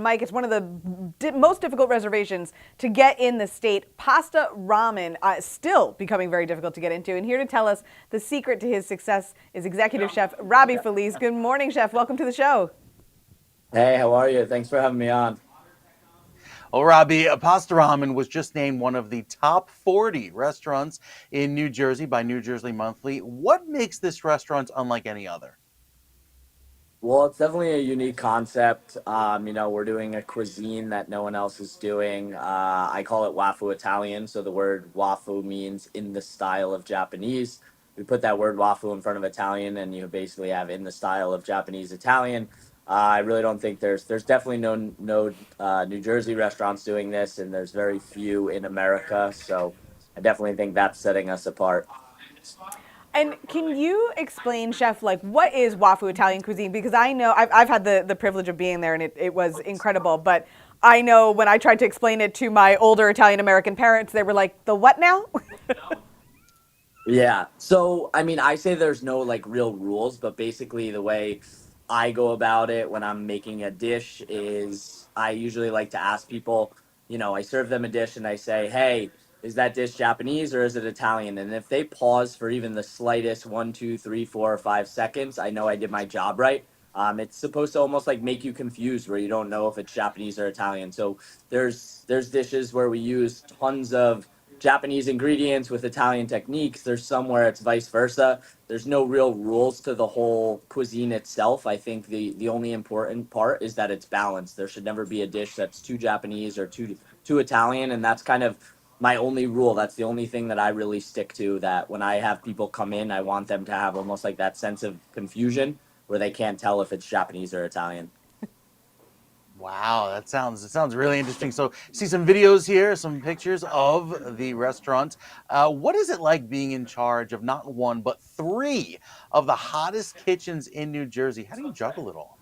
Mike. It's one of the most difficult reservations to get in the state. pastaRAMEN, still becoming very difficult to get into. And here to tell us the secret to his success is Executive Chef Robbie Felice. Good morning, Chef. Welcome to the show. Hey, how are you? Thanks for having me on. Well, Robbie, pastaRAMEN was just named one of the top 40 restaurants in New Jersey by New Jersey Monthly. What makes this restaurant unlike any other? Well, it's definitely a unique concept. We're doing a cuisine that no one else is doing. I call it wafu Italian. So the word wafu means in the style of Japanese. We put that word wafu in front of Italian, and you basically have in the style of Japanese Italian. I really don't think there's definitely no New Jersey restaurants doing this, and there's very few in America. So I definitely think that's setting us apart. And can you explain, Chef, like what is wafu Italian cuisine? Because I know I've had the privilege of being there and it was incredible. But I know when I tried to explain it to my older Italian American parents, they were like, the what now? Yeah. So, I mean, I say there's no like real rules, but basically the way I go about it when I'm making a dish is I usually like to ask people, I serve them a dish and I say, "Hey, is that dish Japanese or is it Italian?" And if they pause for even the slightest 1, 2, 3, 4, or 5 seconds, I know I did my job right. It's supposed to almost like make you confused where you don't know if it's Japanese or Italian. So there's dishes where we use tons of Japanese ingredients with Italian techniques. There's some where it's vice versa. There's no real rules to the whole cuisine itself. I think the only important part is that it's balanced. There should never be a dish that's too Japanese or too Italian, and that's kind of my only rule. That's the only thing that I really stick to. That when I have people come in, I want them to have almost like that sense of confusion where they can't tell if it's Japanese or Italian. Wow, that sounds really interesting. So, see some videos here, some pictures of the restaurant. What is it like being in charge of not one but three of the hottest kitchens in New Jersey? How do you juggle it all?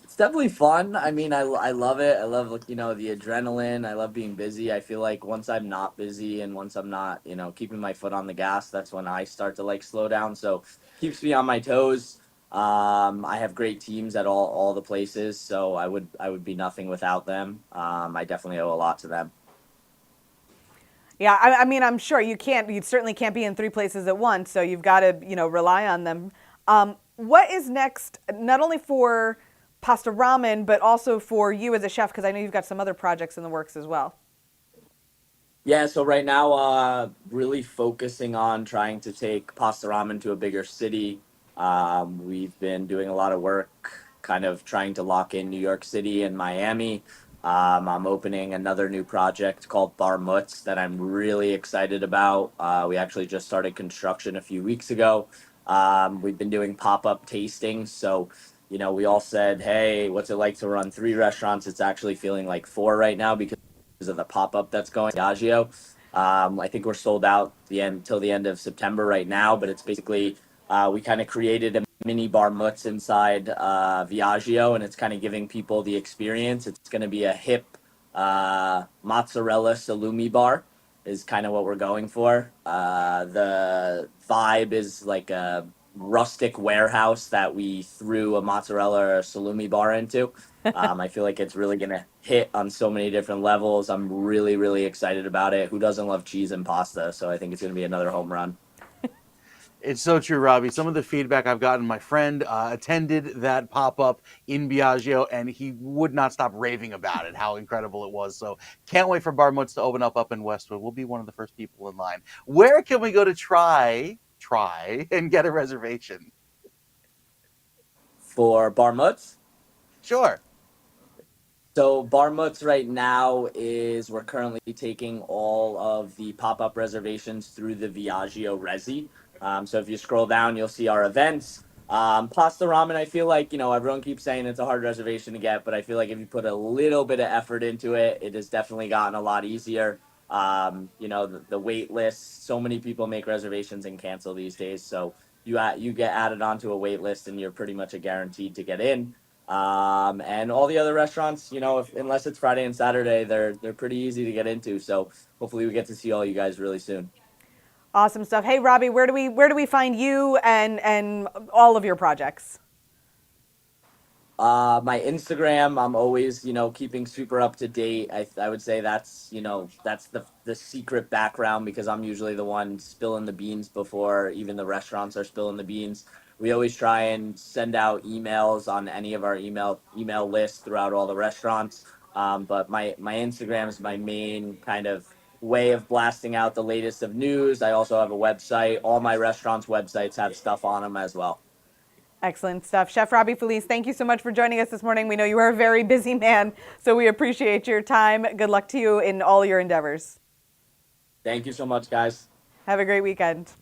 It's definitely fun. I mean, I love it. I love like, the adrenaline. I love being busy. I feel like once I'm not busy and once I'm not, keeping my foot on the gas, that's when I start to like slow down. So keeps me on my toes. I have great teams at all the places, so I would be nothing without them. I definitely owe a lot to them. Yeah, I mean, I'm sure you certainly can't be in three places at once, so you've got to, rely on them. What is next, not only for pastaRAMEN, but also for you as a chef, because I know you've got some other projects in the works as well. Yeah, so right now, really focusing on trying to take pasta ramen to a bigger city. We've been doing a lot of work, kind of trying to lock in New York City and Miami. I'm opening another new project called Bar Mutz that I'm really excited about. We actually just started construction a few weeks ago. We've been doing pop-up tastings, so we all said, "Hey, what's it like to run three restaurants?" It's actually feeling like four right now because of the pop up that's going Diageo. I think we're sold out the end till the end of September right now, but it's basically we kind of created a mini bar mutz inside Viaggio, and it's kind of giving people the experience. It's going to be a hip mozzarella salumi bar, is kind of what we're going for. The vibe is like a rustic warehouse that we threw a mozzarella or a salumi bar into. I feel like it's really gonna hit on so many different levels. I'm really, really excited about it. Who doesn't love cheese and pasta? So I think it's gonna be another home run. It's so true, Robbie. Some of the feedback I've gotten, my friend attended that pop up in Biagio, and he would not stop raving about it, how incredible it was. So, can't wait for Bar Mutz to open up in Westwood. We'll be one of the first people in line. Where can we go to try, and get a reservation? For Bar Mutz, Sure. so Bar Mutz right now is we're currently taking all of the pop up reservations through the Viaggio Resi. So if you scroll down, you'll see our events. Pasta ramen, I feel like everyone keeps saying it's a hard reservation to get, but I feel like if you put a little bit of effort into it, it has definitely gotten a lot easier. The wait list. So many people make reservations and cancel these days, so you get added onto a wait list, and you're pretty much a guaranteed to get in. And all the other restaurants, unless it's Friday and Saturday, they're pretty easy to get into. So hopefully we get to see all you guys really soon. Awesome stuff. Hey, Robbie, where do we find you and all of your projects? My Instagram, I'm always, keeping super up to date. I would say that's, that's the secret background because I'm usually the one spilling the beans before even the restaurants are spilling the beans. We always try and send out emails on any of our email lists throughout all the restaurants. But my Instagram is my main kind of way of blasting out the latest of news. I also have a website. All my restaurants' websites have stuff on them as well. Excellent stuff. Chef Robbie Felice, thank you so much for joining us this morning. We know you are a very busy man, so we appreciate your time. Good luck to you in all your endeavors. Thank you so much, guys. Have a great weekend.